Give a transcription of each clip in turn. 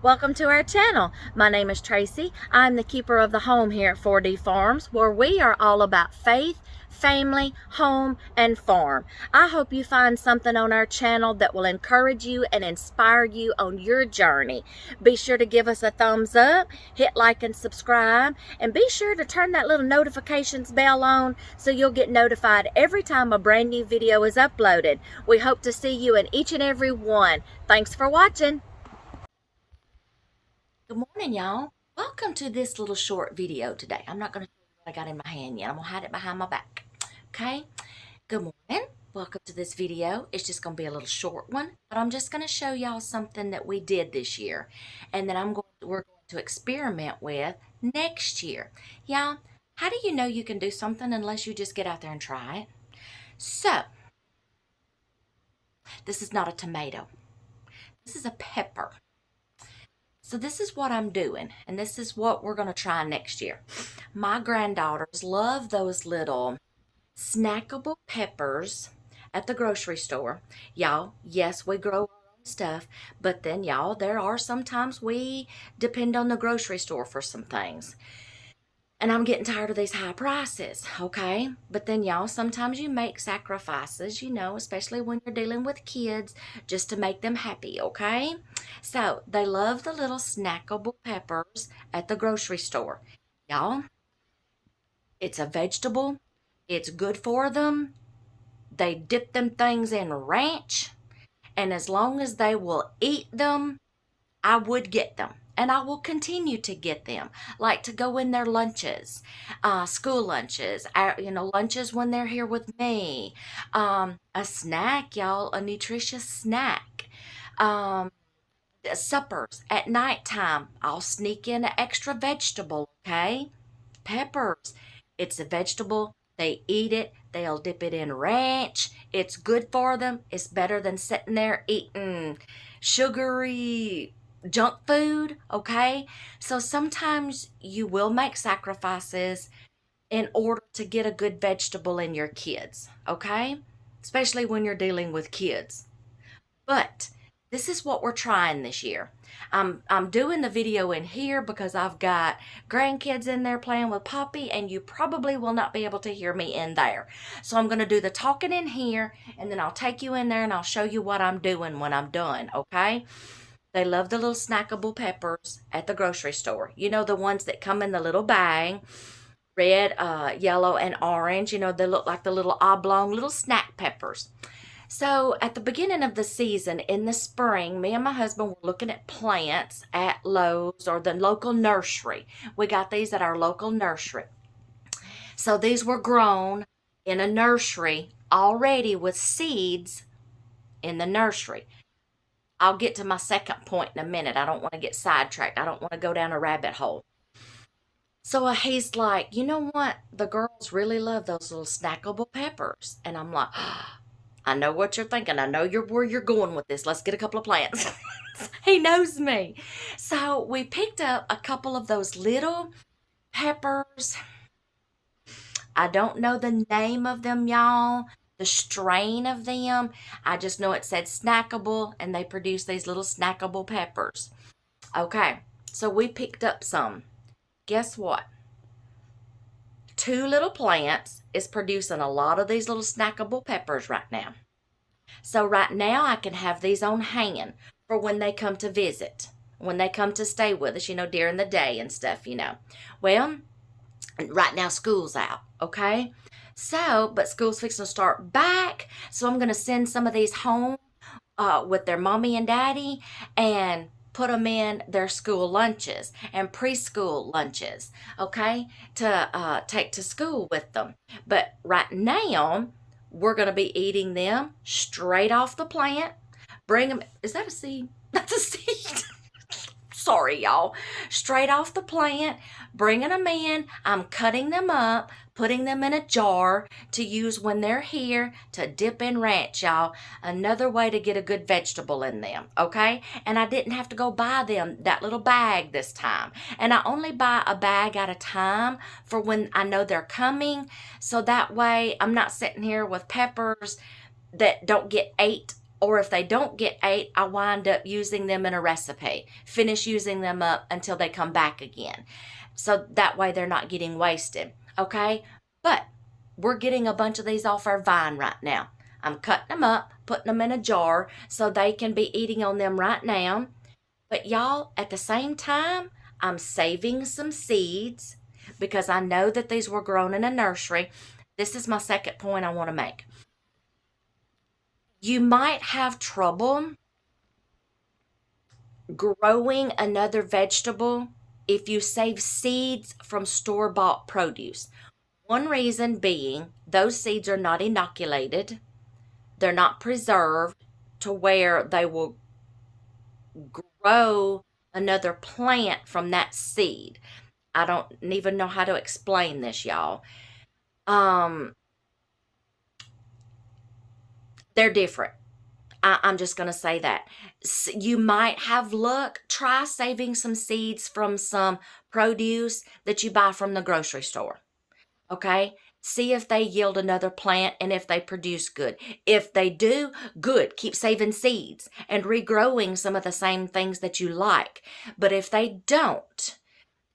Welcome to our channel. My name is Tracy. I'm the keeper of the home here at 4D Farms, where we are all about faith, family, home, and farm. I hope you find something on our channel that will encourage you and inspire you on your journey. Be sure to give us a thumbs up, hit like and subscribe, and be sure to turn that little notifications bell on so you'll get notified every time a brand new video is uploaded. We hope to see you in each and every one. Thanks for watching. Good morning, y'all. Welcome to this little short video today. I'm not going to show you what I got in my hand yet. I'm going to hide it behind my back. Okay? Good morning. Welcome to this video. It's just going to be a little short one, but I'm just going to show y'all something that we did this year, and that we're going to experiment with next year. Y'all, how do you know you can do something unless you just get out there and try it? So, this is not a tomato. This is a pepper. So this is what I'm doing, and this is what we're going to try next year. My granddaughters love those little snackable peppers at the grocery store. Y'all, yes, we grow our own stuff, but then, y'all, there are sometimes we depend on the grocery store for some things. And I'm getting tired of these high prices, okay? But then, y'all, sometimes you make sacrifices, especially when you're dealing with kids, just to make them happy, okay? So, they love the little snackable peppers at the grocery store. Y'all, it's a vegetable. It's good for them. They dip them things in ranch. And as long as they will eat them, I would get them. And I will continue to get them, like to go in their lunches, school lunches, lunches when they're here with me, a snack, y'all, a nutritious snack, suppers at nighttime. I'll sneak in an extra vegetable, okay? Peppers, it's a vegetable. They eat it. They'll dip it in ranch. It's good for them. It's better than sitting there eating sugary junk food, okay? So sometimes you will make sacrifices in order to get a good vegetable in your kids, okay? Especially when you're dealing with kids. But this is what we're trying this year. I'm doing the video in here because I've got grandkids in there playing with Poppy, and you probably will not be able to hear me in there. So I'm going to do the talking in here, and then I'll take you in there and I'll show you what I'm doing when I'm done, okay? They love the little snackable peppers at the grocery store. You know, the ones that come in the little bag, red, yellow, and orange. They look like the little oblong little snack peppers. So at the beginning of the season, in the spring, me and my husband were looking at plants at Lowe's or the local nursery. We got these at our local nursery. So these were grown in a nursery already with seeds in the nursery. I'll get to my second point in a minute. I don't want to get sidetracked. I don't want to go down a rabbit hole. So he's like, you know what? The girls really love those little snackable peppers. And I'm like, I know what you're thinking. I know where you're going with this. Let's get a couple of plants. He knows me. So we picked up a couple of those little peppers. I don't know the name of them, y'all. The strain of them. I just know it said snackable, and they produce these little snackable peppers. Okay, so we picked up some. Guess what? 2 little plants is producing a lot of these little snackable peppers right now. So right now I can have these on hanging for when they come to visit, when they come to stay with us, during the day and stuff, Well, right now school's out, okay? So, but school's fixing to start back, so I'm going to send some of these home with their mommy and daddy and put them in their school lunches and preschool lunches, okay, to take to school with them. But right now, we're going to be eating them straight off the plant. Bring them, is that a seed? That's a seed. Sorry, y'all. Straight off the plant, bringing them in. I'm cutting them up, putting them in a jar to use when they're here to dip in ranch, y'all. Another way to get a good vegetable in them, okay? And I didn't have to go buy them that little bag this time. And I only buy a bag at a time for when I know they're coming. So that way I'm not sitting here with peppers that don't get ate Or if they don't get 8, I wind up using them in a recipe. Finish using them up until they come back again. So that way they're not getting wasted. Okay? But we're getting a bunch of these off our vine right now. I'm cutting them up, putting them in a jar so they can be eating on them right now. But y'all, at the same time, I'm saving some seeds because I know that these were grown in a nursery. This is my second point I want to make. You might have trouble growing another vegetable if you save seeds from store-bought produce. One reason being those seeds are not inoculated. They're not preserved to where they will grow another plant from that seed. I don't even know how to explain this, y'all. They're different. I'm just going to say that. You might have luck. Try saving some seeds from some produce that you buy from the grocery store. Okay? See if they yield another plant and if they produce good. If they do, good. Keep saving seeds and regrowing some of the same things that you like. But if they don't,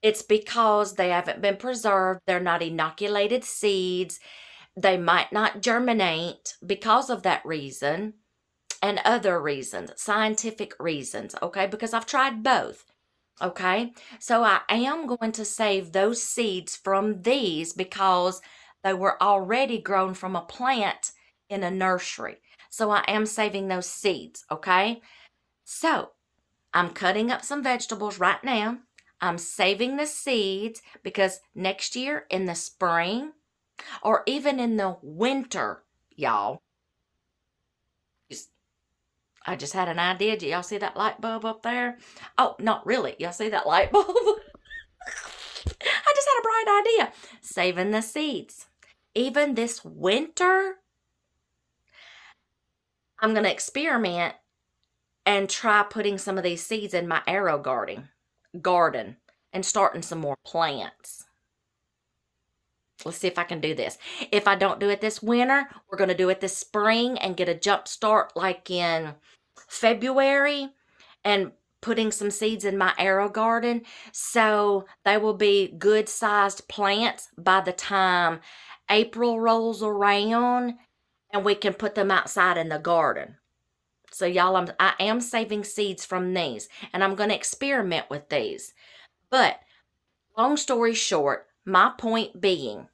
it's because they haven't been preserved. They're not inoculated seeds. They might not germinate because of that reason. And other reasons, scientific reasons, okay? Because I've tried both, okay? So I am going to save those seeds from these because they were already grown from a plant in a nursery. So I am saving those seeds, okay? So I'm cutting up some vegetables right now. I'm saving the seeds because next year in the spring or even in the winter, y'all, I just had an idea. Do y'all see that light bulb up there? Oh, not really. Y'all see that light bulb? I just had a bright idea. Saving the seeds. Even this winter, I'm going to experiment and try putting some of these seeds in my Aerogarden and starting some more plants. Let's see if I can do this. If I don't do it this winter, we're going to do it this spring and get a jump start like in February and putting some seeds in my Aerogarden so they will be good sized plants by the time April rolls around and we can put them outside in the garden. So y'all, I am saving seeds from these and I'm going to experiment with these. But long story short, my point being,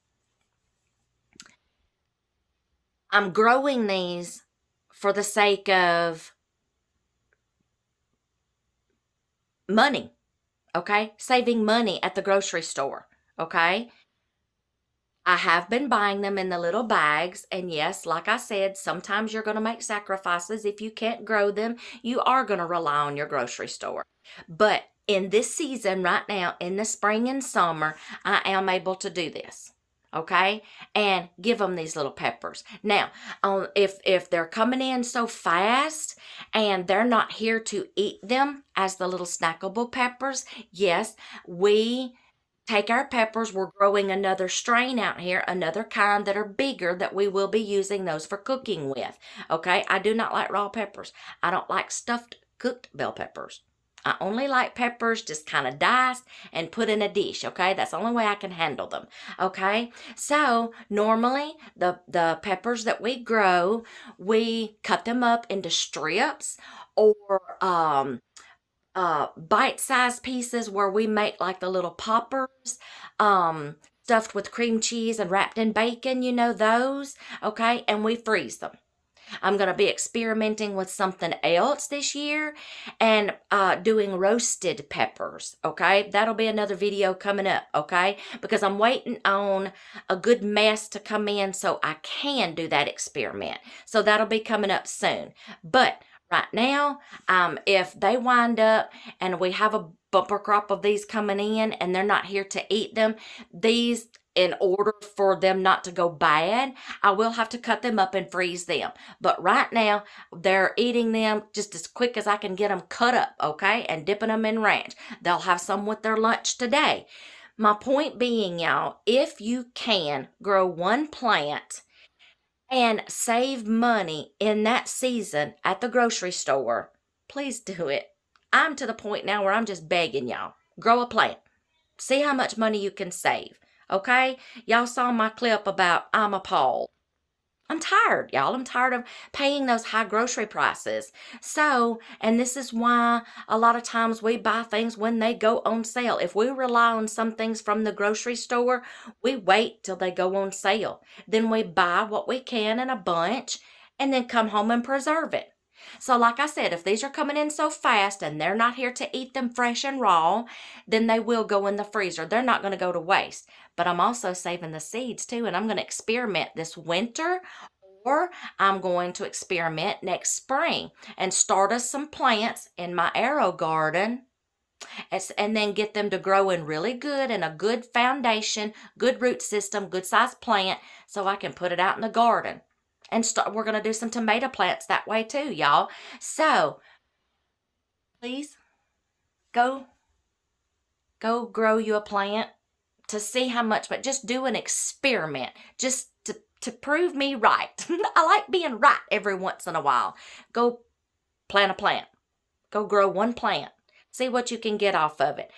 I'm growing these for the sake of money, okay? Saving money at the grocery store, okay? I have been buying them in the little bags, and yes, like I said, sometimes you're going to make sacrifices. If you can't grow them, you are going to rely on your grocery store. But in this season right now, in the spring and summer, I am able to do this. Okay, and give them these little peppers. Now, if they're coming in so fast and they're not here to eat them as the little snackable peppers, yes, we take our peppers. We're growing another strain out here, another kind that are bigger that we will be using those for cooking with. Okay, I do not like raw peppers. I don't like stuffed cooked bell peppers. I only like peppers just kind of diced and put in a dish, okay? That's the only way I can handle them, okay? So normally the peppers that we grow, we cut them up into strips or bite-sized pieces where we make like the little poppers, stuffed with cream cheese and wrapped in bacon, you know those, okay? And we freeze them. I'm going to be experimenting with something else this year and doing roasted peppers, okay? That'll be another video coming up, okay? Because I'm waiting on a good mess to come in so I can do that experiment. So that'll be coming up soon. But right now, if they wind up and we have a bumper crop of these coming in and they're not here to eat them, these, in order for them not to go bad, I will have to cut them up and freeze them. But right now, they're eating them just as quick as I can get them cut up, okay? And dipping them in ranch. They'll have some with their lunch today. My point being, y'all, if you can grow one plant and save money in that season at the grocery store, please do it. I'm to the point now where I'm just begging y'all, grow a plant. See how much money you can save. Okay? Y'all saw my clip about I'm appalled. I'm tired, y'all. I'm tired of paying those high grocery prices. So, and this is why a lot of times we buy things when they go on sale. If we rely on some things from the grocery store, we wait till they go on sale. Then we buy what we can in a bunch and then come home and preserve it. So, like I said, if these are coming in so fast and they're not here to eat them fresh and raw, then they will go in the freezer. They're not going to go to waste. But I'm also saving the seeds too, and I'm going to experiment this winter, or I'm going to experiment next spring and start us some plants in my Aerogarden and then get them to grow in really good and a good foundation, good root system, good sized plant so I can put it out in the garden. And we're going to do some tomato plants that way too, y'all. So please go grow you a plant to see how much, but just do an experiment just to prove me right. I like being right every once in a while. Go plant a plant. Go grow one plant. See what you can get off of it.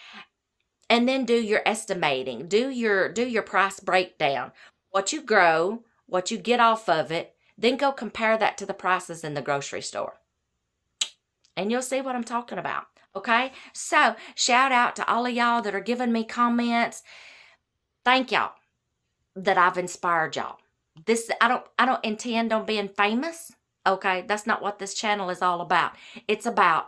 And then do your estimating. Do your price breakdown. What you grow, what you get off of it, then go compare that to the prices in the grocery store. And you'll see what I'm talking about. Okay? So, shout out to all of y'all that are giving me comments. Thank y'all that I've inspired y'all. I don't intend on being famous. Okay? That's not what this channel is all about. It's about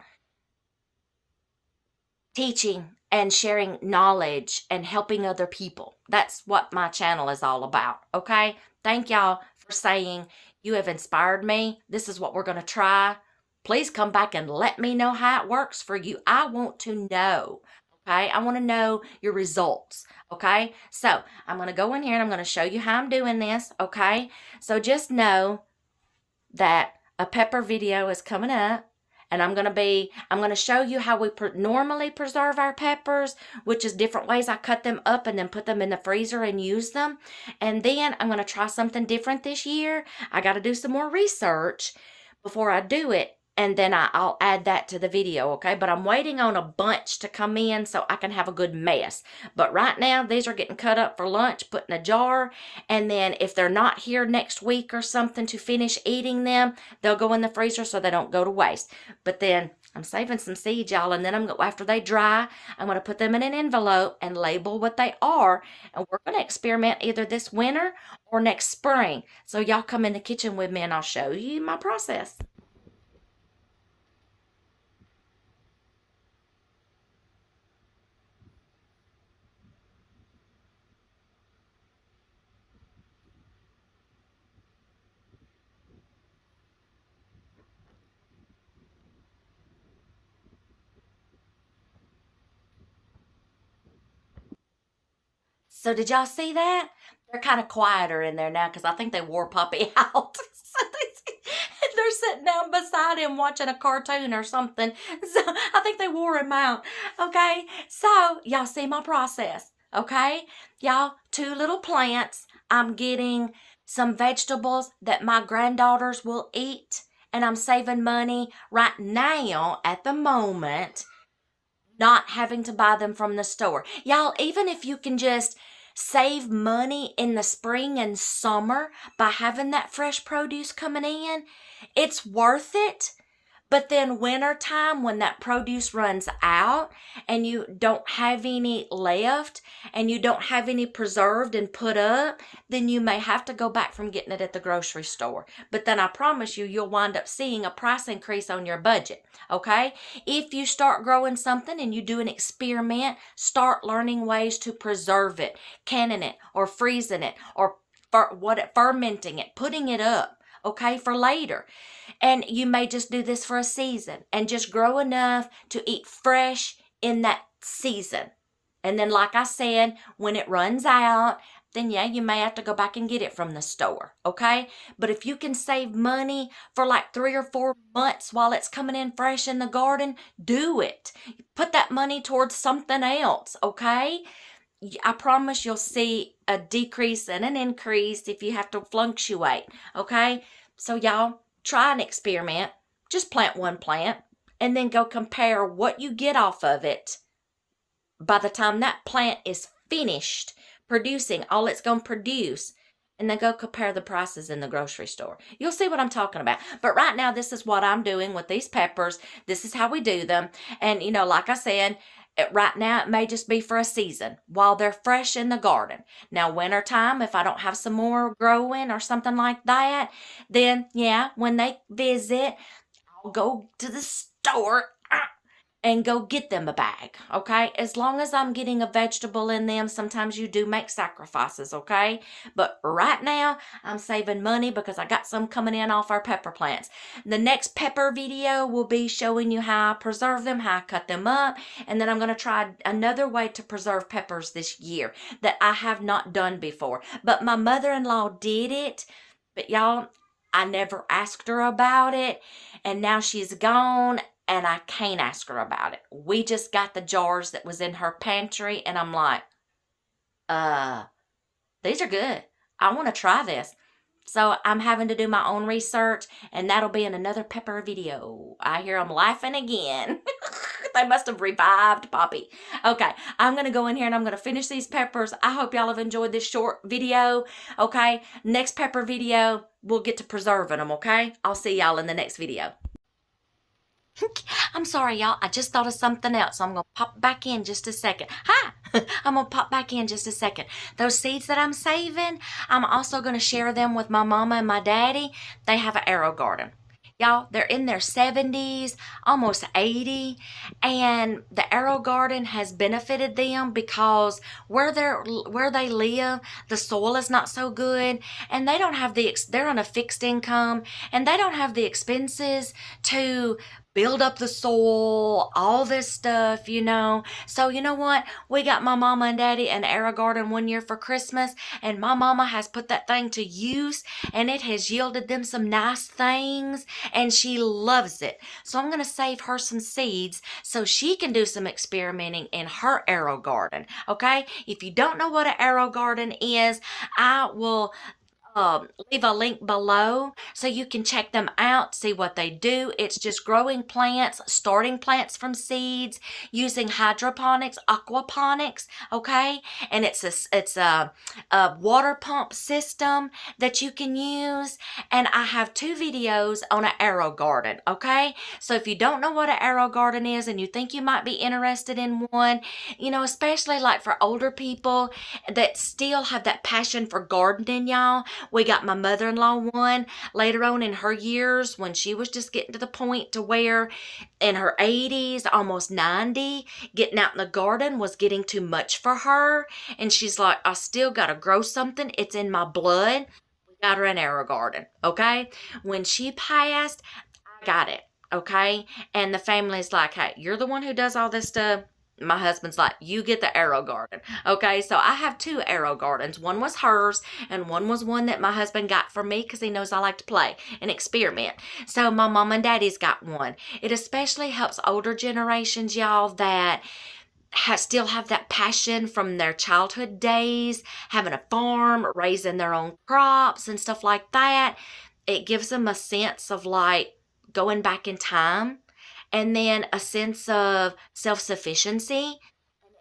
teaching and sharing knowledge and helping other people. That's what my channel is all about. Okay? Thank y'all for saying you have inspired me. This is what we're going to try. Please come back and let me know how it works for you. I want to know. Okay? I want to know your results. Okay? So I'm going to go in here and I'm going to show you how I'm doing this. Okay? So just know that a pepper video is coming up. And I'm going to show you how we normally preserve our peppers, which is different ways I cut them up and then put them in the freezer and use them. And then I'm going to try something different this year. I got to do some more research before I do it. And then I'll add that to the video, okay? But I'm waiting on a bunch to come in so I can have a good mess. But right now, these are getting cut up for lunch, put in a jar. And then if they're not here next week or something to finish eating them, they'll go in the freezer so they don't go to waste. But then I'm saving some seeds, y'all. And then after they dry, I'm going to put them in an envelope and label what they are. And we're going to experiment either this winter or next spring. So y'all come in the kitchen with me and I'll show you my process. So did y'all see that? They're kind of quieter in there now because I think they wore Puppy out. So they're sitting down beside him watching a cartoon or something. So I think they wore him out. Okay, so y'all see my process. Okay, y'all, 2 little plants. I'm getting some vegetables that my granddaughters will eat. And I'm saving money right now at the moment, not having to buy them from the store. Y'all, even if you can just save money in the spring and summer by having that fresh produce coming in, it's worth it. But then wintertime, when that produce runs out and you don't have any left and you don't have any preserved and put up, then you may have to go back from getting it at the grocery store. But then I promise you, you'll wind up seeing a price increase on your budget, okay? If you start growing something and you do an experiment, start learning ways to preserve it, canning it or freezing it or fermenting it, putting it up, okay, for later. And you may just do this for a season and just grow enough to eat fresh in that season. And then, like I said, when it runs out, then yeah, you may have to go back and get it from the store, okay? But if you can save money for like 3 or 4 months while it's coming in fresh in the garden, do it. Put that money towards something else, okay? I promise you'll see a decrease and an increase if you have to fluctuate, okay? So y'all, try an experiment. Just plant one plant and then go compare what you get off of it by the time that plant is finished producing all it's going to produce, and then go compare the prices in the grocery store. You'll see what I'm talking about. But right now, this is what I'm doing with these peppers. This is how we do them. And, like I said, right now it may just be for a season while they're fresh in the garden. Now, wintertime, if I don't have some more growing or something like that, then yeah, when they visit, I'll go to the store and go get them a bag, okay? As long as I'm getting a vegetable in them, sometimes you do make sacrifices, okay? But right now, I'm saving money because I got some coming in off our pepper plants. The next pepper video will be showing you how I preserve them, how I cut them up, and then I'm going to try another way to preserve peppers this year that I have not done before. But my mother-in-law did it, but y'all, I never asked her about it, and now she's gone, and I can't ask her about it. We just got the jars that was in her pantry, and I'm like, these are good. I want to try this. So I'm having to do my own research, and that'll be in another pepper video. I hear them laughing again. They must have revived Poppy. Okay, I'm going to go in here and I'm going to finish these peppers. I hope y'all have enjoyed this short video. Okay, next pepper video, we'll get to preserving them, okay? I'll see y'all in the next video. I'm sorry, y'all. I just thought of something else. So I'm going to pop back in just a second. Hi! I'm going to pop back in just a second. Those seeds that I'm saving, I'm also going to share them with my mama and my daddy. They have an Aerogarden. Y'all, they're in their 70s, almost 80, and the Aerogarden has benefited them because where they live, the soil is not so good, and they don't have they're on a fixed income, and they don't have the expenses to build up the soil, all this stuff, So you know what? We got my mama and daddy an Aerogarden one year for Christmas, and my mama has put that thing to use, and it has yielded them some nice things, and she loves it. So I'm going to save her some seeds so she can do some experimenting in her Aerogarden, okay? If you don't know what an Aerogarden is, I will leave a link below so you can check them out, see what they do. It's just growing plants, starting plants from seeds, using hydroponics, aquaponics, okay? And it's a water pump system that you can use. And I have 2 videos on an Aerogarden, okay? So if you don't know what an Aerogarden is and you think you might be interested in one, especially like for older people that still have that passion for gardening, y'all. We got my mother-in-law one later on in her years when she was just getting to the point to where in her 80s, almost 90, getting out in the garden was getting too much for her. And she's like, I still got to grow something. It's in my blood. We got her an Aerogarden, okay? When she passed, I got it, okay? And the family's like, hey, you're the one who does all this stuff. My husband's like, you get the Aerogarden. Okay, so I have 2 Aerogardens. One was hers, and one was one that my husband got for me because he knows I like to play and experiment. So my mom and daddy's got one. It especially helps older generations, y'all, that still have that passion from their childhood days, having a farm, raising their own crops and stuff like that. It gives them a sense of like going back in time, and then a sense of self-sufficiency.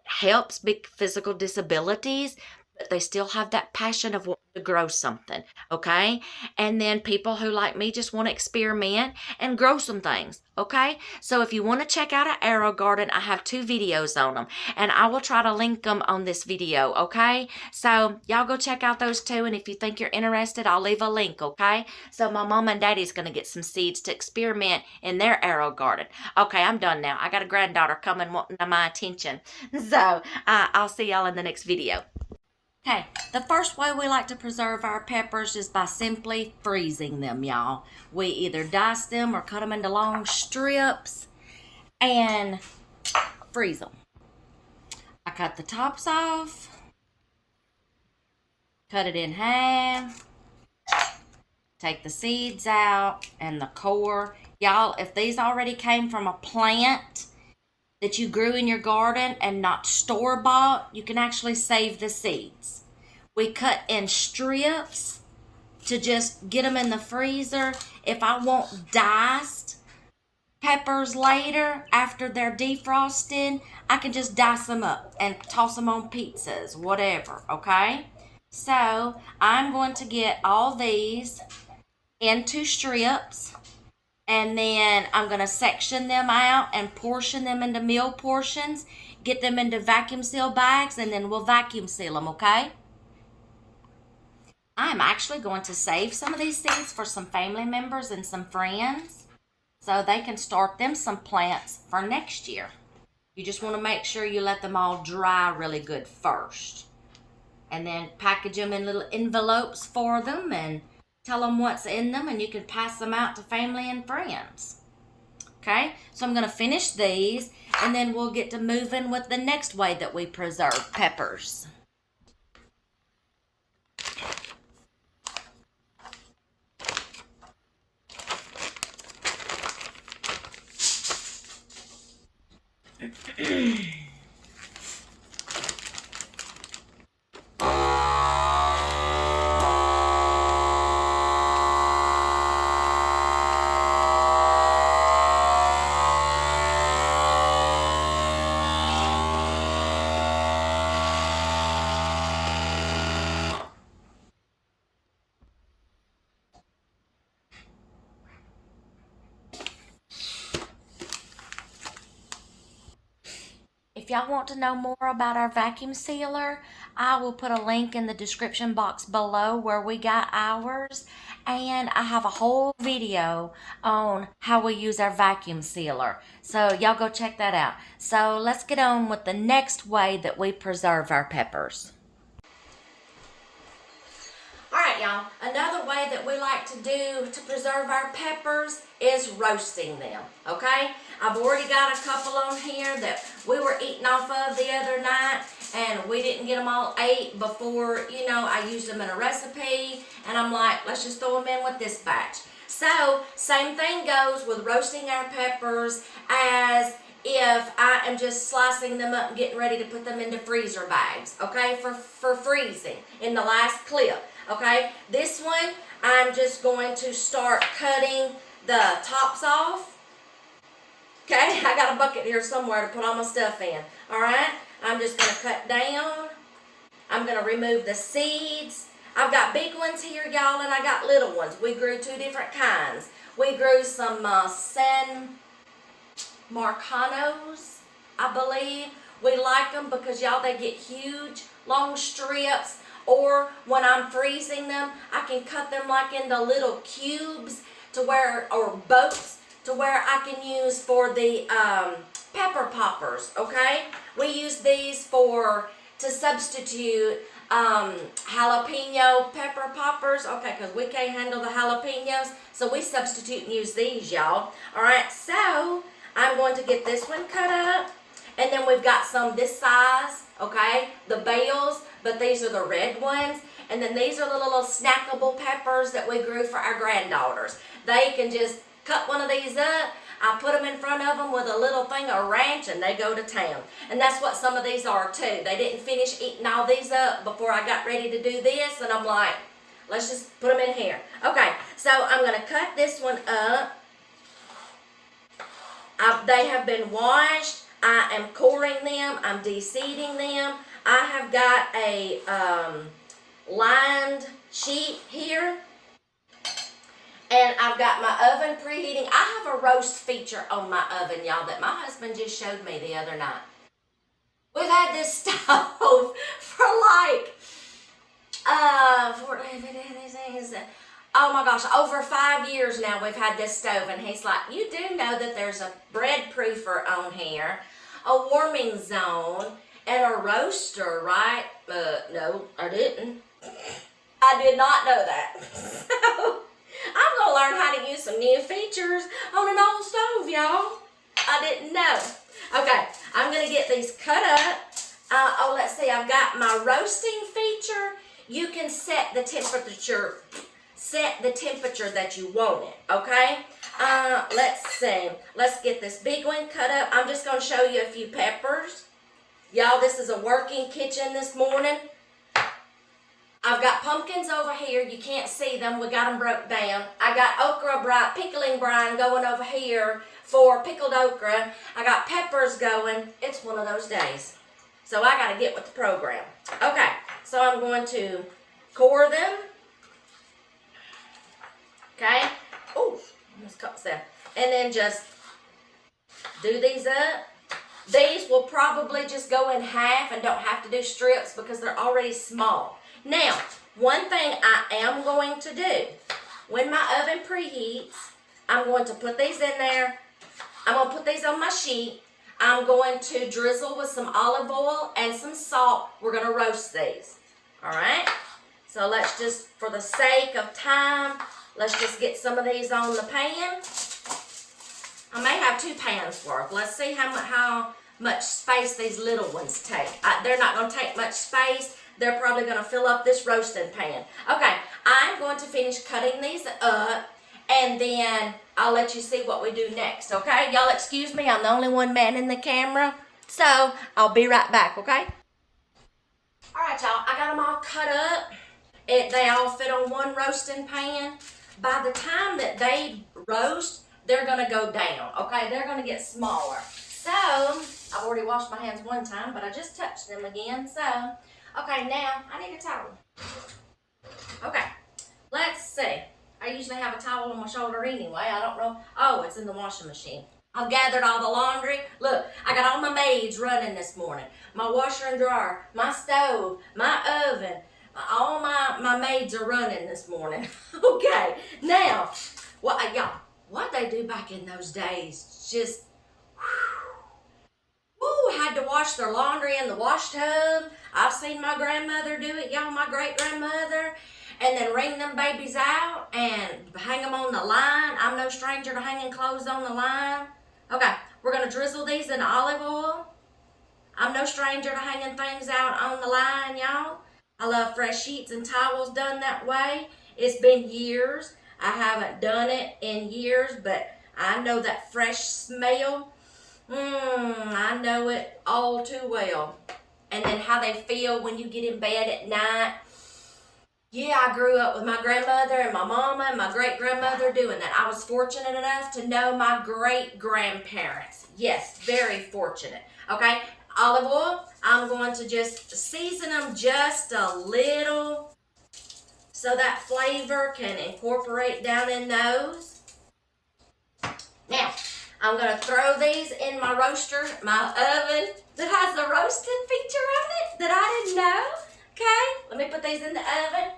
Helps big physical disabilities, but they still have that passion of wanting to grow something, okay? And then people who like me just want to experiment and grow some things, okay? So if you want to check out an Aerogarden, I have 2 videos on them, and I will try to link them on this video, okay? So y'all go check out those 2, and if you think you're interested, I'll leave a link, okay? So my mom and daddy's going to get some seeds to experiment in their Aerogarden. Okay, I'm done now. I got a granddaughter coming wanting my attention. So I'll see y'all in the next video. Okay, the first way we like to preserve our peppers is by simply freezing them, y'all. We either dice them or cut them into long strips and freeze them. I cut the tops off, cut it in half, take the seeds out and the core. Y'all, if these already came from a plant, that you grew in your garden and not store-bought, you can actually save the seeds. We cut in strips to just get them in the freezer. If I want diced peppers later after they're defrosted, I can just dice them up and toss them on pizzas, whatever, okay? So I'm going to get all these into strips, and then I'm going to section them out and portion them into meal portions, get them into vacuum seal bags, and then we'll vacuum seal them, okay? I'm actually going to save some of these seeds for some family members and some friends so they can start them some plants for next year. You just want to make sure you let them all dry really good first. And then package them in little envelopes for them and tell them what's in them, and you can pass them out to family and friends. Okay, so I'm going to finish these, and then we'll get to moving with the next way that we preserve peppers. If y'all want to know more about our vacuum sealer, I will put a link in the description box below where we got ours. And I have a whole video on how we use our vacuum sealer. So y'all go check that out. So let's get on with the next way that we preserve our peppers. Alright y'all, another way that we like to do to preserve our peppers is roasting them, okay? I've already got a couple on here that we were eating off of the other night, and we didn't get them all ate before, I used them in a recipe, and I'm like, let's just throw them in with this batch. So, same thing goes with roasting our peppers as if I am just slicing them up and getting ready to put them into freezer bags, okay, for freezing in the last clip. Okay, this one, I'm just going to start cutting the tops off. Okay, I got a bucket here somewhere to put all my stuff in. Alright, I'm just going to cut down. I'm going to remove the seeds. I've got big ones here, y'all, and I got little ones. We grew two different kinds. We grew some San Marcanos, I believe. We like them because, y'all, they get huge, long strips. Or when I'm freezing them, I can cut them like into little cubes or boats to where I can use for the pepper poppers, okay? We use these to substitute jalapeno pepper poppers, okay, because we can't handle the jalapenos, so we substitute and use these, y'all. All right, so I'm going to get this one cut up, and then we've got some this size, okay, the bells, but these are the red ones. And then these are the little snackable peppers that we grew for our granddaughters. They can just cut one of these up. I put them in front of them with a little thing of ranch, and they go to town. And that's what some of these are too. They didn't finish eating all these up before I got ready to do this, and I'm like, let's just put them in here. Okay, so I'm going to cut this one up. They have been washed. I am coring them. I'm de-seeding them. I have got a lined sheet here, and I've got my oven preheating. I have a roast feature on my oven, y'all, that my husband just showed me the other night. We've had this stove for like, oh my gosh, over 5 years now we've had this stove, and he's like, you do know that there's a bread proofer on here, a warming zone, and a roaster, right? No, I didn't. I did not know that. So, I'm going to learn how to use some new features on an old stove, y'all. I didn't know. Okay, I'm going to get these cut up. Let's see. I've got my roasting feature. You can set the temperature set the temperature that you want it, okay? Let's see. Let's get this big one cut up. I'm just going to show you a few peppers. Y'all, this is a working kitchen this morning. I've got pumpkins over here. You can't see them. We got them broke down. I got okra pickling brine going over here for pickled okra. I got peppers going. It's one of those days. So I got to get with the program. Okay, so I'm going to core them. Okay. Oh, almost cut that. And then just do these up. These will probably just go in half and don't have to do strips because they're already small. Now, one thing I am going to do, when my oven preheats, I'm going to put these in there. I'm going to put these on my sheet. I'm going to drizzle with some olive oil and some salt. We're going to roast these. All right? So let's just, for the sake of time, let's just get some of these on the pan. I may have 2 pans worth. Let's see how much space these little ones take. They're not going to take much space. They're probably going to fill up this roasting pan. Okay, I'm going to finish cutting these up, and then I'll let you see what we do next, okay? Y'all excuse me, I'm the only one manning the camera, so I'll be right back, okay? All right, y'all, I got them all cut up. They all fit on one roasting pan. By the time that they roast, they're going to go down, okay? They're going to get smaller. So, I've already washed my hands one time, but I just touched them again, so... Okay, now, I need a towel. Okay, let's see. I usually have a towel on my shoulder anyway. I don't know. Oh, it's in the washing machine. I've gathered all the laundry. Look, I got all my maids running this morning. My washer and dryer, my stove, my oven. All my maids are running this morning. Okay, now, what they do back in those days, just... had to wash their laundry in the wash tub. I've seen my grandmother do it, y'all, my great-grandmother, and then wring them babies out and hang them on the line. I'm no stranger to hanging clothes on the line. Okay, we're going to drizzle these in olive oil. I'm no stranger to hanging things out on the line, y'all. I love fresh sheets and towels done that way. It's been years. I haven't done it in years, but I know that fresh smell. I know it all too well. And then how they feel when you get in bed at night. Yeah, I grew up with my grandmother and my mama and my great-grandmother doing that. I was fortunate enough to know my great-grandparents. Yes, very fortunate. Okay, olive oil, I'm going to just season them just a little so that flavor can incorporate down in those. Now, I'm going to throw these in my roaster, my oven that has the roasting feature on it that I didn't know. Okay, let me put these in the oven.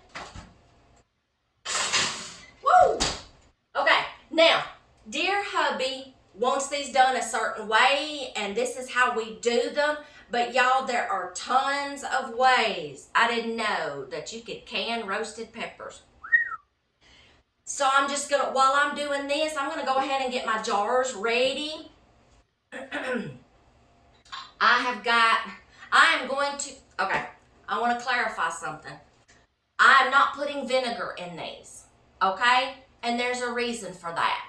Woo! Okay, now, dear hubby wants these done a certain way, and this is how we do them. But y'all, there are tons of ways. I didn't know that you could can roasted peppers. So I'm just going to, while I'm doing this, I'm going to go ahead and get my jars ready. Okay, I want to clarify something. I'm not putting vinegar in these, okay? And there's a reason for that.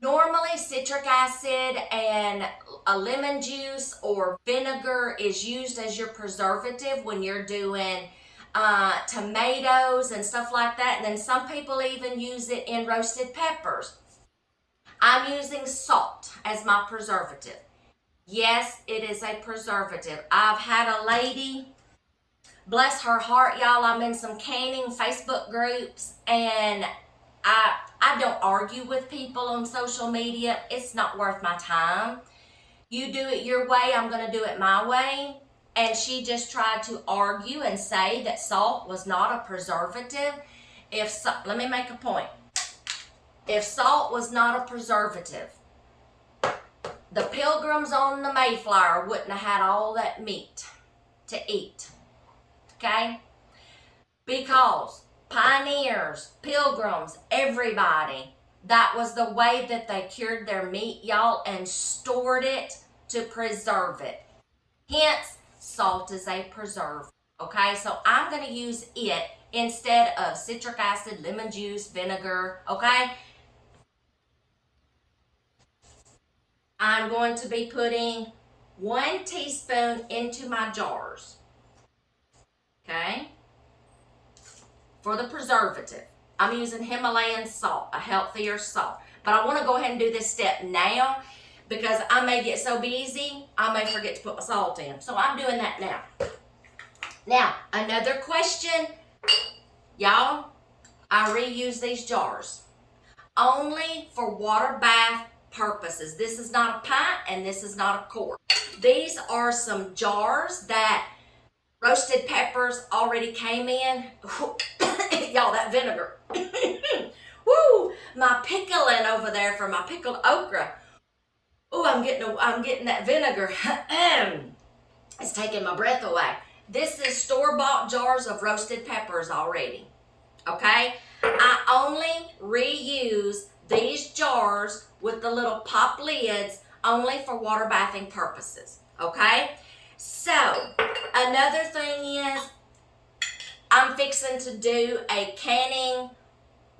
Normally, citric acid and a lemon juice or vinegar is used as your preservative when you're doing tomatoes and stuff like that. And then some people even use it in roasted peppers. I'm using salt as my preservative. Yes, it is a preservative. I've had a lady, bless her heart, y'all, I'm in some canning Facebook groups, and I don't argue with people on social media. It's not worth my time. You do it your way, I'm going to do it my way. And she just tried to argue and say that salt was not a preservative. Let me make a point. If salt was not a preservative, the Pilgrims on the Mayflower wouldn't have had all that meat to eat. Okay? Because pioneers, pilgrims, everybody, that was the way that they cured their meat, y'all, and stored it to preserve it. Hence, salt is a preservative. Okay? So I'm going to use it instead of citric acid, lemon juice, vinegar, okay? I'm going to be putting 1 teaspoon into my jars, okay? For the preservative, I'm using Himalayan salt, a healthier salt. But I want to go ahead and do this step now because I may get so busy, I may forget to put my salt in. So I'm doing that now. Now, another question, y'all, I reuse these jars only for water bath purposes. This is not a pint and this is not a quart. These are some jars that roasted peppers already came in. Y'all, that vinegar. Woo! My pickling over there for my pickled okra. Oh, I'm getting that vinegar. It's taking my breath away. This is store-bought jars of roasted peppers already. Okay? I only reuse these jars with the little pop lids only for water bathing purposes. Okay? So, another thing is I'm fixing to do a canning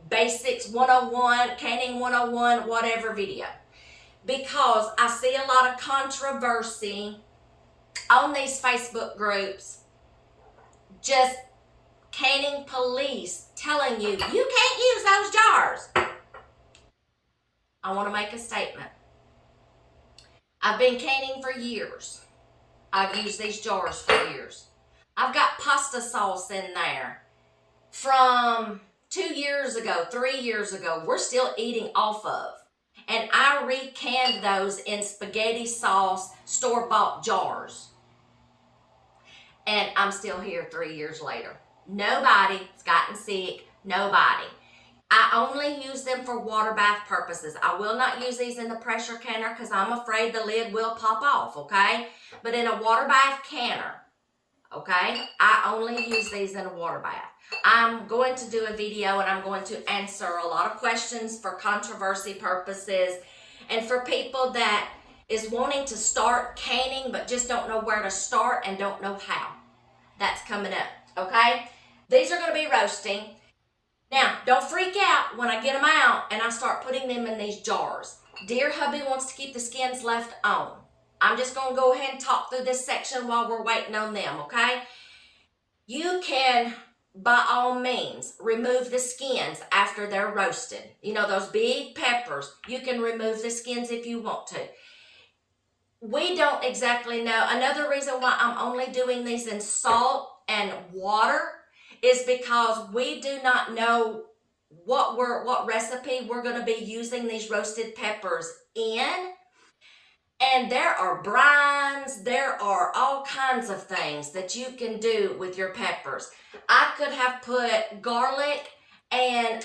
basics 101, canning 101, whatever video. Because I see a lot of controversy on these Facebook groups, just canning police telling you, you can't use those jars. I want to make a statement. I've been canning for years. I've used these jars for years. I've got pasta sauce in there from 2 years ago, 3 years ago, we're still eating off of. And I recanned those in spaghetti sauce store-bought jars. And I'm still here 3 years later. Nobody's gotten sick, nobody. I only use them for water bath purposes. I will not use these in the pressure canner because I'm afraid the lid will pop off, okay? But in a water bath canner, okay, I only use these in a water bath. I'm going to do a video and I'm going to answer a lot of questions for controversy purposes and for people that is wanting to start canning but just don't know where to start and don't know how. That's coming up, okay? These are going to be roasting. Now, don't freak out when I get them out and I start putting them in these jars. Dear hubby wants to keep the skins left on. I'm just going to go ahead and talk through this section while we're waiting on them, okay? You can, by all means, remove the skins after they're roasted. You know, those big peppers, you can remove the skins if you want to. We don't exactly know. Another reason why I'm only doing these in salt and water is because we do not know what recipe we're going to be using these roasted peppers in. And there are brines, there are all kinds of things that you can do with your peppers. I could have put garlic and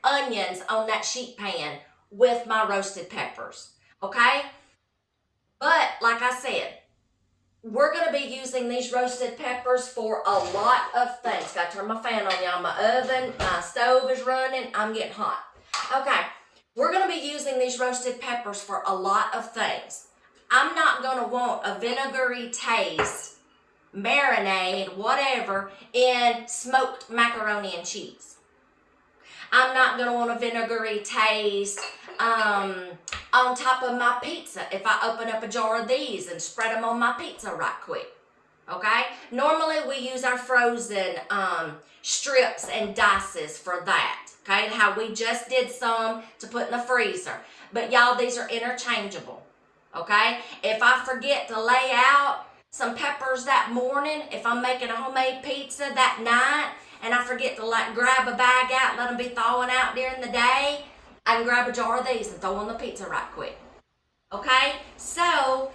onions on that sheet pan with my roasted peppers, okay? But like I said, we're going to be using these roasted peppers for a lot of things. Got to turn my fan on, y'all. My oven, my stove is running. I'm getting hot. Okay, we're going to be using these roasted peppers for a lot of things. I'm not going to want a vinegary taste, marinade, whatever, in smoked macaroni and cheese. I'm not going to want a vinegary taste on top of my pizza if I open up a jar of these and spread them on my pizza right quick. Okay? Normally we use our frozen strips and dices for that. Okay? How we just did some to put in the freezer. But y'all, these are interchangeable. Okay? If I forget to lay out some peppers that morning, if I'm making a homemade pizza that night, and I forget to grab a bag out and let them be thawing out during the day, I can grab a jar of these and throw on the pizza right quick. Okay? So,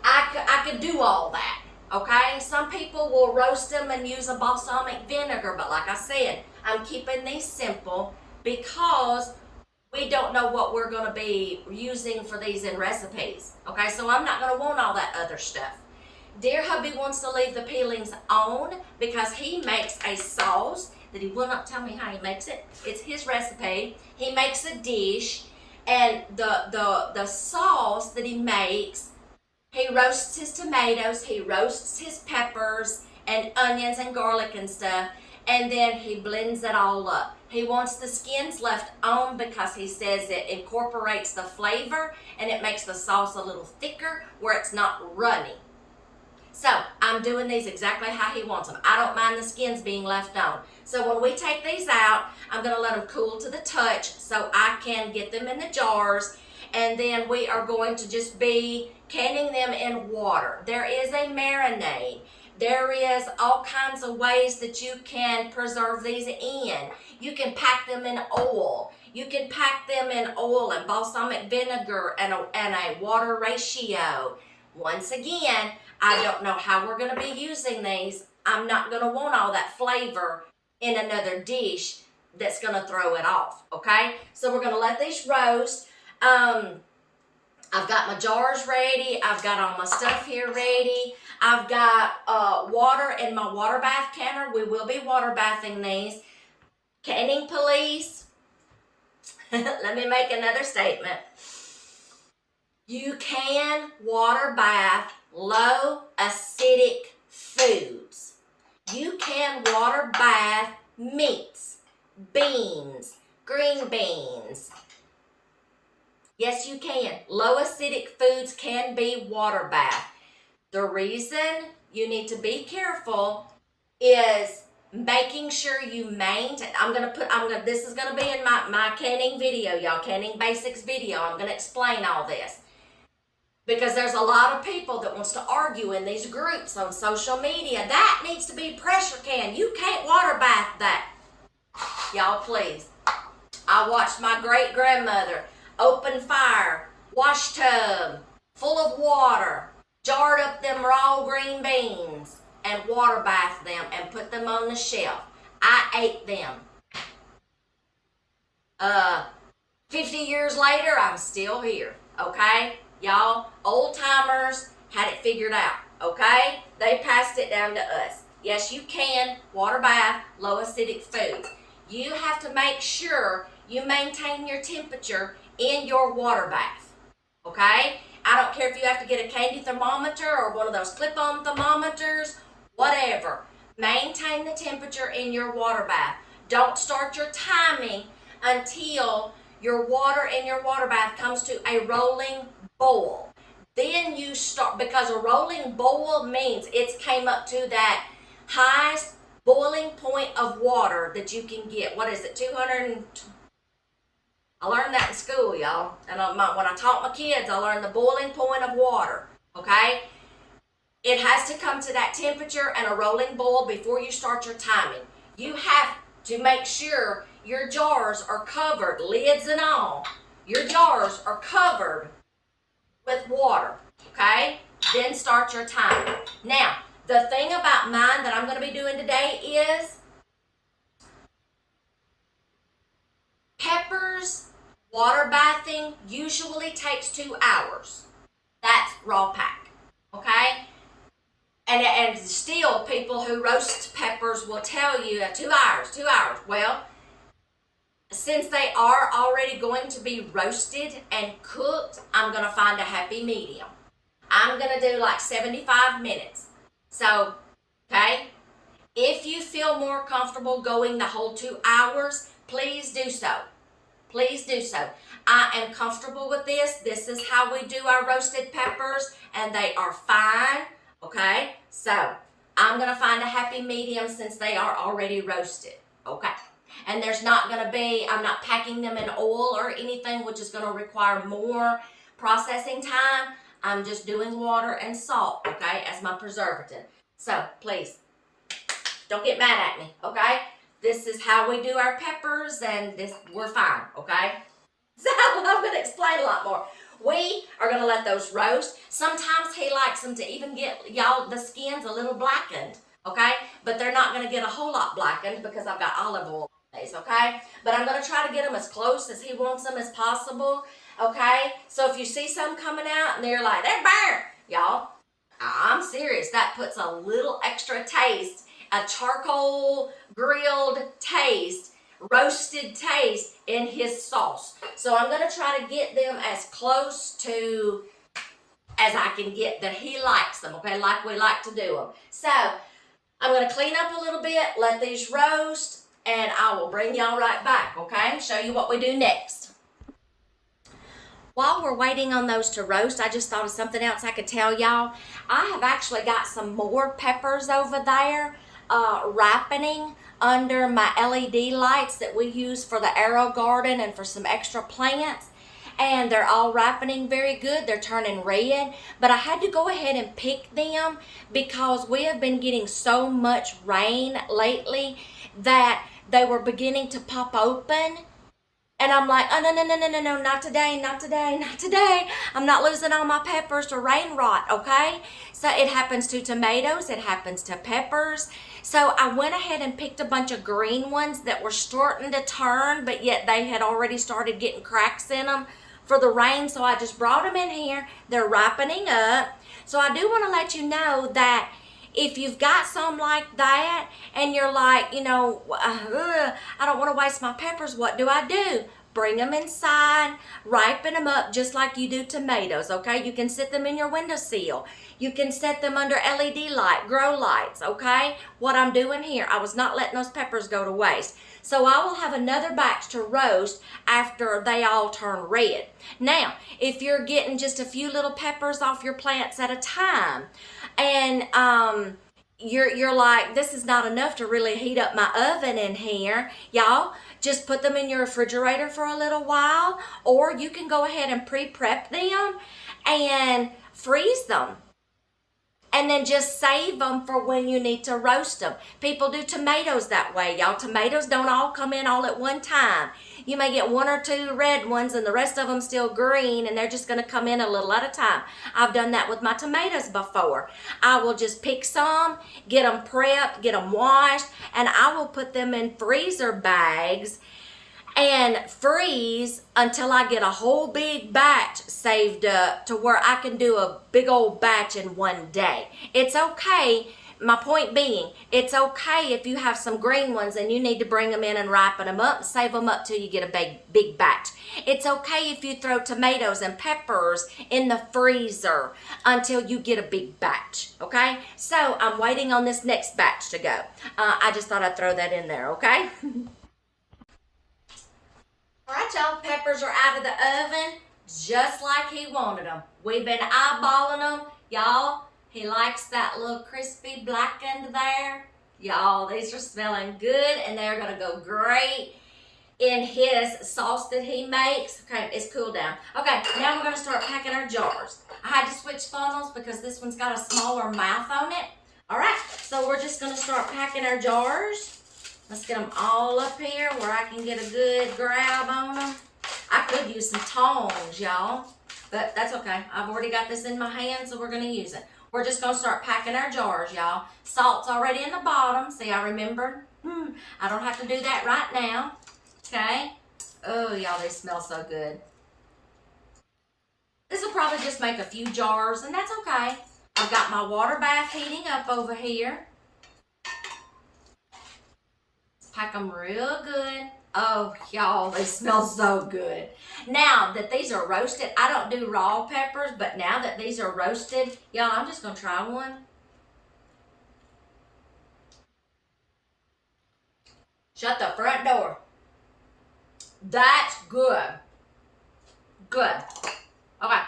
I could do all that. Okay? Some people will roast them and use a balsamic vinegar, but like I said, I'm keeping these simple because we don't know what we're going to be using for these in recipes. Okay? So, I'm not going to want all that other stuff. Dear hubby wants to leave the peelings on because he makes a sauce that he will not tell me how he makes it. It's his recipe. He makes a dish, and the sauce that he makes, he roasts his tomatoes, he roasts his peppers, and onions and garlic and stuff, and then he blends it all up. He wants the skins left on because he says it incorporates the flavor and it makes the sauce a little thicker where it's not runny. So I'm doing these exactly how he wants them. I don't mind the skins being left on. So when we take these out, I'm going to let them cool to the touch so I can get them in the jars. And then we are going to just be canning them in water. There is a marinade. There is all kinds of ways that you can preserve these in. You can pack them in oil. You can pack them in oil and balsamic vinegar and a water ratio. Once again, I don't know how we're going to be using these. I'm not going to want all that flavor in another dish that's going to throw it off, okay? So we're going to let these roast. I've got my jars ready. I've got all my stuff here ready. I've got water in my water bath canner. We will be water bathing these. Canning police. Let me make another statement. You can water bath low acidic foods. You can water bath meats, beans, green beans. Yes, you can. Low acidic foods can be water bath. The reason you need to be careful is making sure you maintain. This is gonna be in my canning video, y'all, canning basics video. I'm gonna explain all this. Because there's a lot of people that wants to argue in these groups on social media. That needs to be pressure can. You can't water bath that. Y'all, please. I watched my great grandmother open fire, wash tub, full of water, jarred up them raw green beans, and water bath them and put them on the shelf. I ate them. 50 years later, I'm still here, okay? Y'all, old timers had it figured out, okay? They passed it down to us. Yes, you can water bath low acidic foods. You have to make sure you maintain your temperature in your water bath, okay? I don't care if you have to get a candy thermometer or one of those clip-on thermometers, whatever. Maintain the temperature in your water bath. Don't start your timing until your water in your water bath comes to a rolling boil. Then you start, because a rolling boil means it's came up to that highest boiling point of water that you can get. What is it, 200? I learned that in school, y'all. And when I taught my kids, I learned the boiling point of water, okay? It has to come to that temperature and a rolling boil before you start your timing. You have to make sure your jars are covered, lids and all. Your jars are covered with water, okay? Then start your timer. Now, the thing about mine that I'm going to be doing today is peppers. Water bathing usually takes 2 hours. That's raw pack, okay? And still, people who roast peppers will tell you 2 hours, 2 hours. Well, since they are already going to be roasted and cooked, I'm going to find a happy medium. I'm going to do like 75 minutes. So, okay, if you feel more comfortable going the whole 2 hours, please do so. Please do so. I am comfortable with this. This is how we do our roasted peppers, and they are fine, okay? So, I'm going to find a happy medium since they are already roasted, okay? And there's not going to be, I'm not packing them in oil or anything, which is going to require more processing time. I'm just doing water and salt, okay, as my preservative. So, please, don't get mad at me, okay? This is how we do our peppers, and we're fine, okay? So, I'm going to explain a lot more. We are going to let those roast. Sometimes he likes them to even get, y'all, the skins a little blackened, okay? But they're not going to get a whole lot blackened because I've got olive oil on these, okay? But I'm going to try to get them as close as he wants them as possible, okay? So if you see some coming out and they're like, they're burnt, y'all, I'm serious. That puts a little extra taste, a charcoal grilled taste, roasted taste in his sauce. So I'm going to try to get them as close to as I can get that he likes them, okay, like we like to do them. So I'm going to clean up a little bit, let these roast, and I will bring y'all right back, okay? Show you what we do next. While we're waiting on those to roast, I just thought of something else I could tell y'all. I have actually got some more peppers over there ripening under my LED lights that we use for the Aerogarden and for some extra plants. And they're all ripening very good. They're turning red. But I had to go ahead and pick them because we have been getting so much rain lately that they were beginning to pop open. And I'm like, oh, no, not today, not today, not today. I'm not losing all my peppers to rain rot, okay? So it happens to tomatoes, it happens to peppers. So I went ahead and picked a bunch of green ones that were starting to turn, but yet they had already started getting cracks in them for the rain. So I just brought them in here. They're ripening up. So I do want to let you know that if you've got some like that and you're like, you know, I don't want to waste my peppers, what do I do? Bring them inside, ripen them up just like you do tomatoes, okay? You can set them in your windowsill. You can set them under LED light, grow lights, okay? What I'm doing here, I was not letting those peppers go to waste. So I will have another batch to roast after they all turn red. Now, if you're getting just a few little peppers off your plants at a time, and you're like, this is not enough to really heat up my oven in here, y'all, just put them in your refrigerator for a little while, or you can go ahead and pre-prep them and freeze them. And then just save them for when you need to roast them. People do tomatoes that way, y'all. Tomatoes don't all come in all at one time. You may get one or two red ones and the rest of them still green, and they're just going to come in a little at a time. I've done that with my tomatoes before. I will just pick some, get them prepped, get them washed, and I will put them in freezer bags and freeze until I get a whole big batch saved up to where I can do a big old batch in one day. It's okay. My point being, it's okay if you have some green ones and you need to bring them in and ripen them up, save them up till you get a big batch. It's okay if you throw tomatoes and peppers in the freezer until you get a big batch, okay? So I'm waiting on this next batch to go. I just thought I'd throw that in there, okay? All right, y'all, peppers are out of the oven just like he wanted them. We've been eyeballing them. Y'all, he likes that little crispy blackened there. Y'all, these are smelling good, and they're going to go great in his sauce that he makes. Okay, it's cooled down. Okay, now we're going to start packing our jars. I had to switch funnels because this one's got a smaller mouth on it. All right, so we're just going to start packing our jars. Let's get them all up here where I can get a good grab on them. I could use some tongs, y'all, but that's okay. I've already got this in my hand, so we're going to use it. We're just going to start packing our jars, y'all. Salt's already in the bottom. See, I remembered. I don't have to do that right now. Okay. Oh, y'all, they smell so good. This will probably just make a few jars, and that's okay. I've got my water bath heating up over here. Pack them real good. Oh, y'all, they smell so good. Now that these are roasted, I don't do raw peppers, but now that these are roasted, y'all, I'm just going to try one. Shut the front door. That's good. Good. Okay.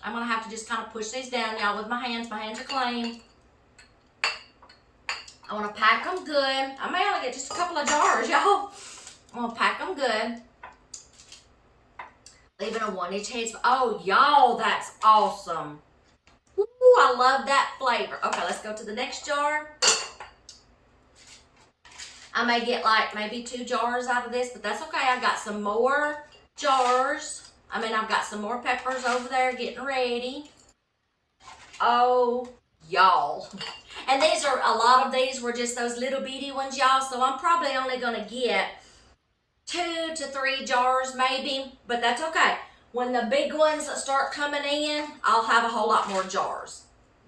I'm going to have to just kind of push these down, y'all, with my hands. My hands are clean. I want to pack them good. I may only get just a couple of jars, y'all. I want to pack them good. Leaving a 1-inch head. Oh, y'all, that's awesome. Ooh, I love that flavor. Okay, let's go to the next jar. I may get like maybe 2 jars out of this, but that's okay. I got some more jars. I've got some more peppers over there getting ready. Oh, y'all. And these are, a lot of these were just those little bitty ones, y'all. So I'm probably only going to get 2 to 3 jars maybe, but that's okay. When the big ones start coming in, I'll have a whole lot more jars.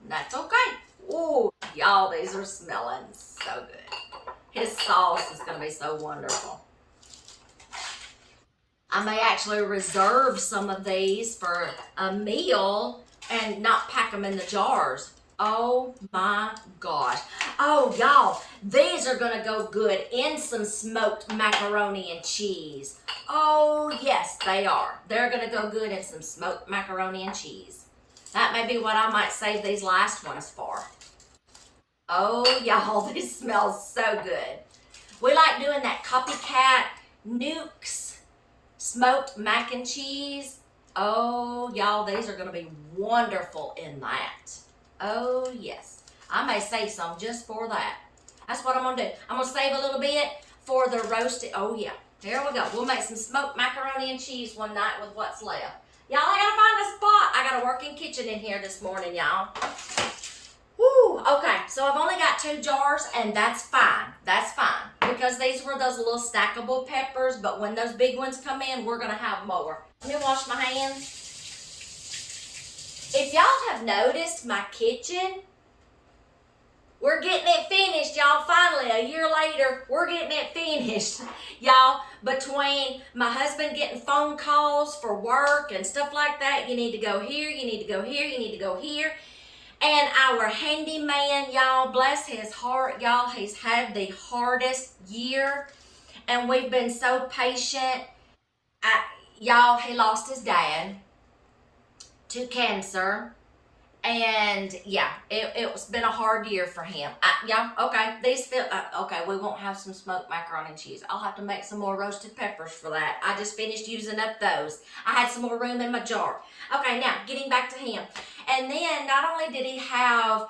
That's okay. Ooh, y'all, these are smelling so good. His sauce is going to be so wonderful. I may actually reserve some of these for a meal and not pack them in the jars. Oh my gosh. Oh, y'all, these are going to go good in some smoked macaroni and cheese. Oh, yes, they are. They're going to go good in some smoked macaroni and cheese. That may be what I might save these last ones for. Oh, y'all, these smell so good. We like doing that copycat nukes smoked mac and cheese. Oh, y'all, these are going to be wonderful in that. Oh, yes. I may save some just for that. That's what I'm going to do. I'm going to save a little bit for the roasted. Oh, yeah. There we go. We'll make some smoked macaroni and cheese one night with what's left. Y'all, I got to find a spot. I got a working kitchen in here this morning, y'all. Woo. Okay, so I've only got 2 jars, and that's fine. That's fine. Because these were those little stackable peppers, but when those big ones come in, we're going to have more. Let me wash my hands. If y'all have noticed my kitchen, we're getting it finished, y'all. Finally, a year later, we're getting it finished. Y'all, between my husband getting phone calls for work and stuff like that, you need to go here, you need to go here, you need to go here. And our handyman, y'all, bless his heart, y'all, he's had the hardest year. And we've been so patient. Y'all, he lost his dad to cancer. And yeah, it's been a hard year for him. Yeah, okay. These feel okay. We won't have some smoked macaroni and cheese. I'll have to make some more roasted peppers for that. I just finished using up those. I had some more room in my jar. Okay, now getting back to him. And then not only did he have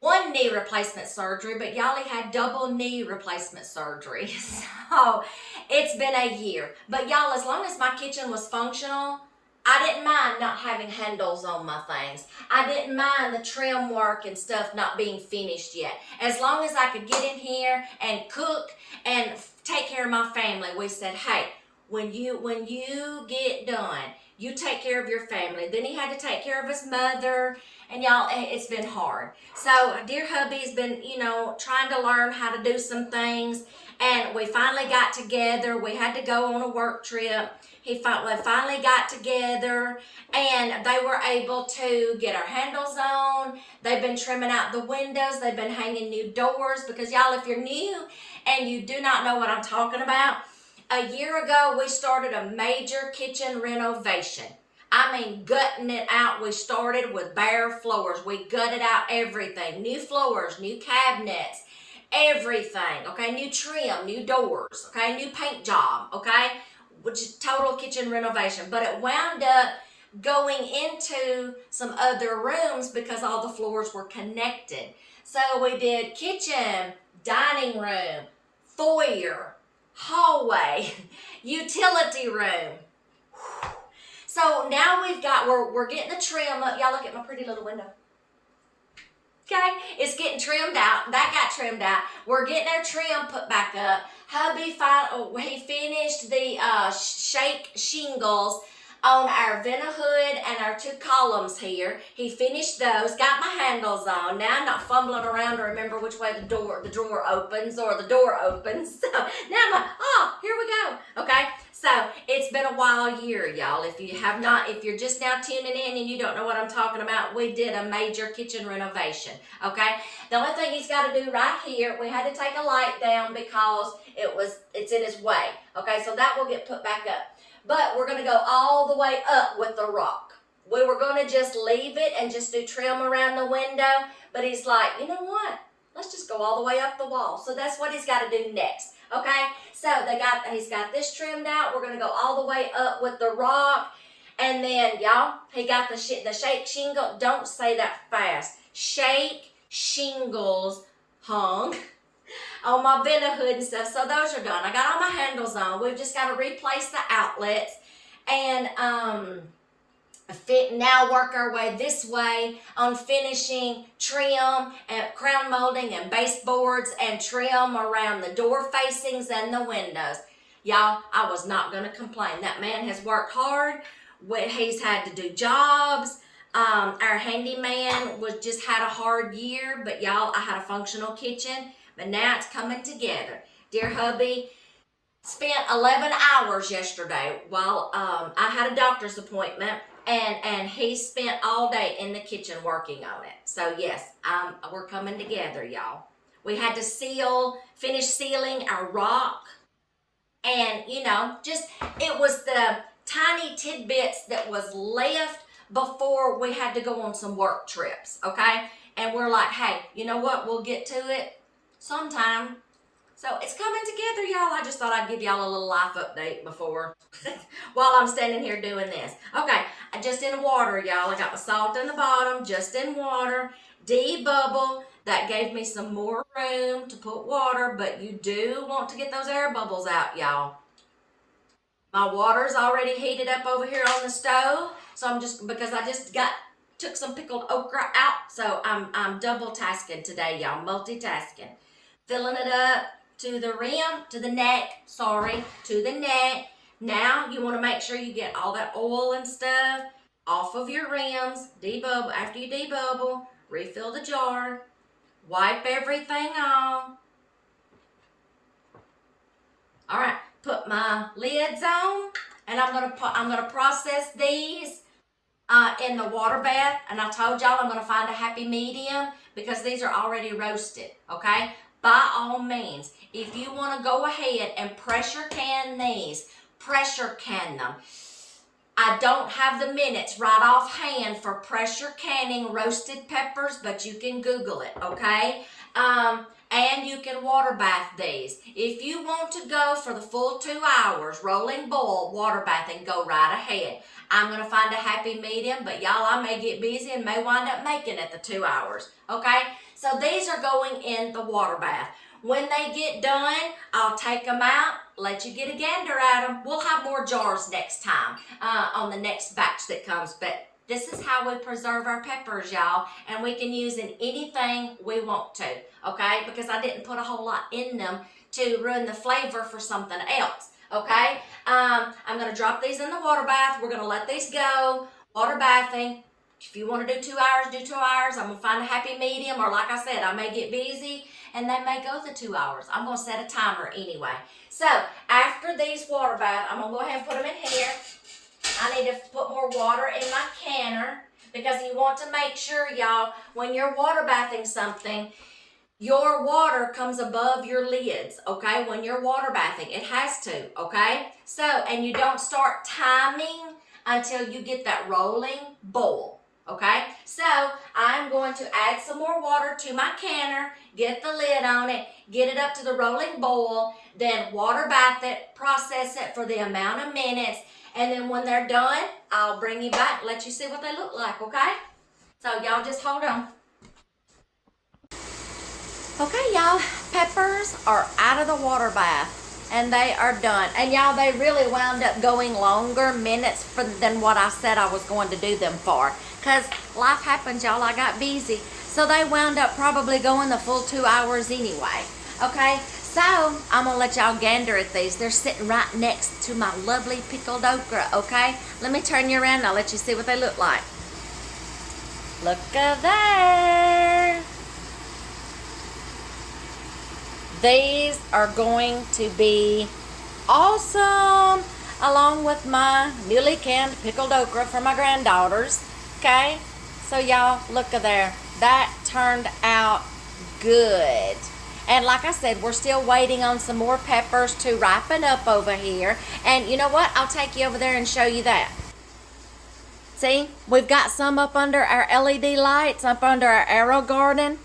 1 knee replacement surgery, but y'all, he had double knee replacement surgery. So it's been a year. But y'all, as long as my kitchen was functional, I didn't mind not having handles on my things. I didn't mind the trim work and stuff not being finished yet. As long as I could get in here and cook and take care of my family, we said, hey, when you get done, you take care of your family. Then he had to take care of his mother, and y'all, it's been hard. So dear hubby's been, trying to learn how to do some things, and we finally got together. We had to go on a work trip. We finally got together, and they were able to get our handles on. They've been trimming out the windows. They've been hanging new doors, because y'all, if you're new and you do not know what I'm talking about, a year ago we started a major kitchen renovation. I mean, gutting it out. We started with bare floors. We gutted out everything. New floors, new cabinets, everything, okay? New trim, new doors, okay? New paint job, okay? Which is total kitchen renovation. But it wound up going into some other rooms because all the floors were connected. So we did kitchen, dining room, foyer, hallway, utility room. So now we're getting the trim up. Y'all look at my pretty little window. Okay, it's getting trimmed out. That got trimmed out. We're getting our trim put back up. Hubby, he finished the shake shingles on our vent hood and our 2 columns here. He finished those, got my handles on. Now I'm not fumbling around to remember which way the drawer opens or the door opens. So now I'm like, oh, here we go. Okay, so it's been a wild year, y'all. If you're just now tuning in and you don't know what I'm talking about, we did a major kitchen renovation. Okay, the only thing he's got to do right here, we had to take a light down because it's in his way. Okay, so that will get put back up. But we're going to go all the way up with the rock. We were going to just leave it and just do trim around the window. But he's like, you know what? Let's just go all the way up the wall. So that's what he's got to do next. Okay? So he's got this trimmed out. We're going to go all the way up with the rock. And then, y'all, he got the shake shingle. Don't say that fast. Shake shingles hung on my vent hood and stuff. So those are done. I got all my handles on. We've just got to replace the outlets and now work our way this way on finishing trim and crown molding and baseboards and trim around the door facings and the windows. Y'all, I was not going to complain. That man has worked hard. He's had to do jobs. Our handyman just had a hard year, but y'all, I had a functional kitchen. But now it's coming together. Dear hubby spent 11 hours yesterday while I had a doctor's appointment, and he spent all day in the kitchen working on it. So yes, we're coming together, y'all. We had to finish sealing our rock. And, you know, just, it was the tiny tidbits that was left before we had to go on some work trips, okay? And we're like, hey, you know what? We'll get to it sometime. So it's coming together, y'all. I just thought I'd give y'all a little life update before, while I'm standing here doing this. Okay, just in water, y'all. I got the salt in the bottom, just in water. Debubble, that gave me some more room to put water, but you do want to get those air bubbles out, y'all. My water's already heated up over here on the stove, so because I just took some pickled okra out, so I'm double tasking today, y'all, multitasking. Filling it up to the rim, to the neck, to the neck. Now you want to make sure you get all that oil and stuff off of your rims. Debubble, after you debubble, refill the jar, wipe everything off. All right, put my lids on, and I'm gonna process these in the water bath. And I told y'all I'm gonna find a happy medium because these are already roasted. Okay. By all means, if you want to go ahead and pressure can these, pressure can them. I don't have the minutes right offhand for pressure canning roasted peppers, but you can Google it, okay? And you can water bath these. If you want to go for the full 2 hours, rolling boil, water bathing, go right ahead. I'm going to find a happy medium, but y'all, I may get busy and may wind up making it the 2 hours, okay? So these are going in the water bath. When they get done, I'll take them out, let you get a gander at them. We'll have more jars next time on the next batch that comes, but this is how we preserve our peppers, y'all, and we can use in anything we want to, okay? Because I didn't put a whole lot in them to ruin the flavor for something else, okay? I'm going to drop these in the water bath. We're going to let these go, water bathing. If you want to do 2 hours, do 2 hours. I'm going to find a happy medium, or like I said, I may get busy and they may go the 2 hours. I'm going to set a timer anyway. So after these water bath, I'm going to go ahead and put them in here. I need to put more water in my canner because you want to make sure, y'all, when you're water bathing something, your water comes above your lids, okay? When you're water bathing, it has to, okay? So, and you don't start timing until you get that rolling boil. Okay, so I'm going to add some more water to my canner, get the lid on it, get it up to the rolling boil, then water bath it, process it for the amount of minutes, and then when they're done, I'll bring you back, let you see what they look like, okay? So y'all just hold on. Okay, y'all, peppers are out of the water bath and they are done. And y'all, they really wound up going longer minutes than what I said I was going to do them for. Because life happens, y'all. I got busy. So they wound up probably going the full 2 hours anyway. Okay, so I'm going to let y'all gander at these. They're sitting right next to my lovely pickled okra, okay? Let me turn you around and I'll let you see what they look like. Look at there. These are going to be awesome, along with my newly canned pickled okra for my granddaughters. Okay, so y'all, look at there. That turned out good. And like I said, we're still waiting on some more peppers to ripen up over here. And you know what? I'll take you over there and show you that. See, we've got some up under our LED lights, up under our Aerogarden.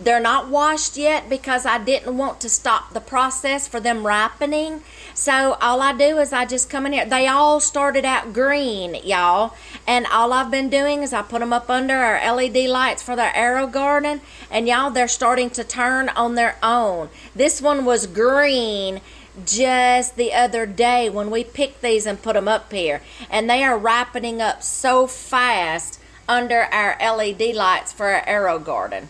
They're not washed yet because I didn't want to stop the process for them ripening. So all I do is I just come in here. They all started out green, y'all. And all I've been doing is I put them up under our LED lights for the Aerogarden. And y'all, they're starting to turn on their own. This one was green just the other day when we picked these and put them up here. And they are ripening up so fast under our LED lights for our Aerogarden.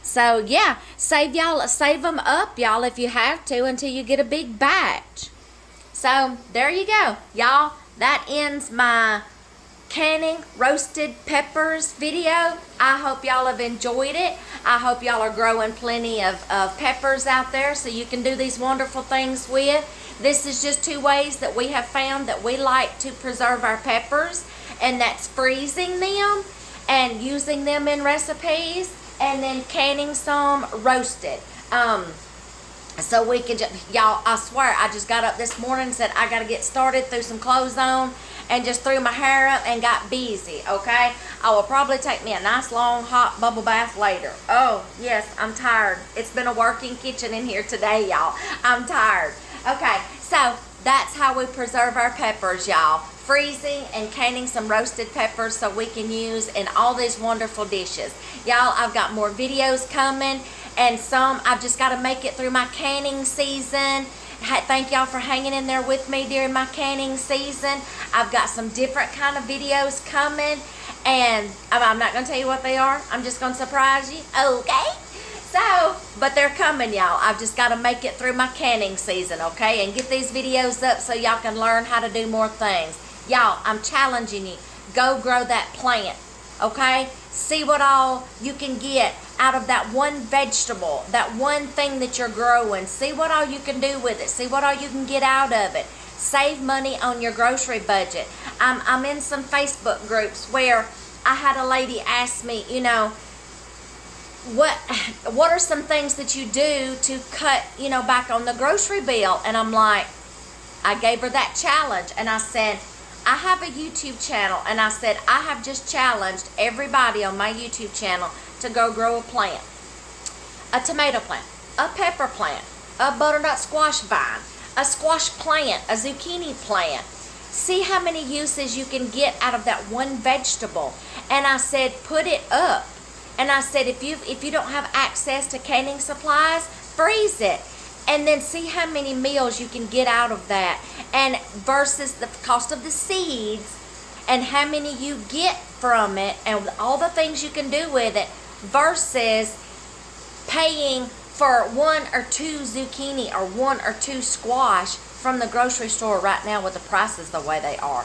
So yeah, save them up, y'all, if you have to, until you get a big batch. So there you go, y'all. That ends my canning roasted peppers video. I hope y'all have enjoyed it. I hope y'all are growing plenty of peppers out there so you can do these wonderful things with. This is just 2 ways that we have found that we like to preserve our peppers, and that's freezing them and using them in recipes, and then canning some roasted. So we can y'all, I swear, I just got up this morning and said I got to get started, threw some clothes on, and just threw my hair up and got busy, okay? I will probably take me a nice long hot bubble bath later. Oh, yes, I'm tired. It's been a working kitchen in here today, y'all. I'm tired. Okay, so that's how we preserve our peppers, y'all. Freezing and canning some roasted peppers so we can use in all these wonderful dishes. Y'all, I've got more videos coming, and some I've just got to make it through my canning season. Thank y'all for hanging in there with me during my canning season. I've got some different kind of videos coming, and I'm not going to tell you what they are. I'm just going to surprise you, okay? So, but they're coming, y'all. I've just got to make it through my canning season, okay? And get these videos up so y'all can learn how to do more things. Y'all, I'm challenging you. Go grow that plant, okay? See what all you can get out of that one vegetable, that one thing that you're growing. See what all you can do with it. See what all you can get out of it. Save money on your grocery budget. I'm in some Facebook groups where I had a lady ask me, you know, what are some things that you do to cut, you know, back on the grocery bill? And I'm like, I gave her that challenge, and I said, I have a YouTube channel, and I said, I have just challenged everybody on my YouTube channel to go grow a plant. A tomato plant, a pepper plant, a butternut squash vine, a squash plant, a zucchini plant. See how many uses you can get out of that one vegetable. And I said, put it up. And I said, if you don't have access to canning supplies, freeze it. And then see how many meals you can get out of that. And versus the cost of the seeds and how many you get from it and all the things you can do with it versus paying for 1 or 2 zucchini or 1 or 2 squash from the grocery store right now with the prices the way they are.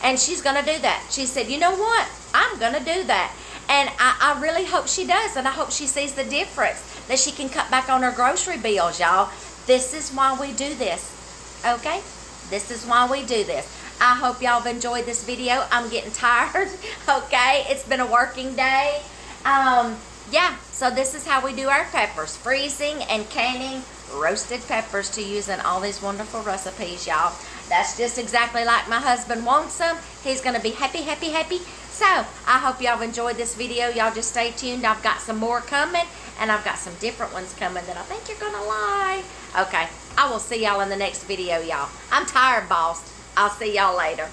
And she's going to do that. She said, you know what? I'm going to do that. And I really hope she does, and I hope she sees the difference, that she can cut back on her grocery bills, y'all. This is why we do this, okay? This is why we do this. I hope y'all have enjoyed this video. I'm getting tired, okay? It's been a working day. Yeah, so this is how we do our peppers. Freezing and canning roasted peppers to use in all these wonderful recipes, y'all. That's just exactly like my husband wants them. He's going to be happy, happy, happy. So, I hope y'all have enjoyed this video. Y'all just stay tuned. I've got some more coming, and I've got some different ones coming that I think you're going to like. Okay, I will see y'all in the next video, y'all. I'm tired, boss. I'll see y'all later.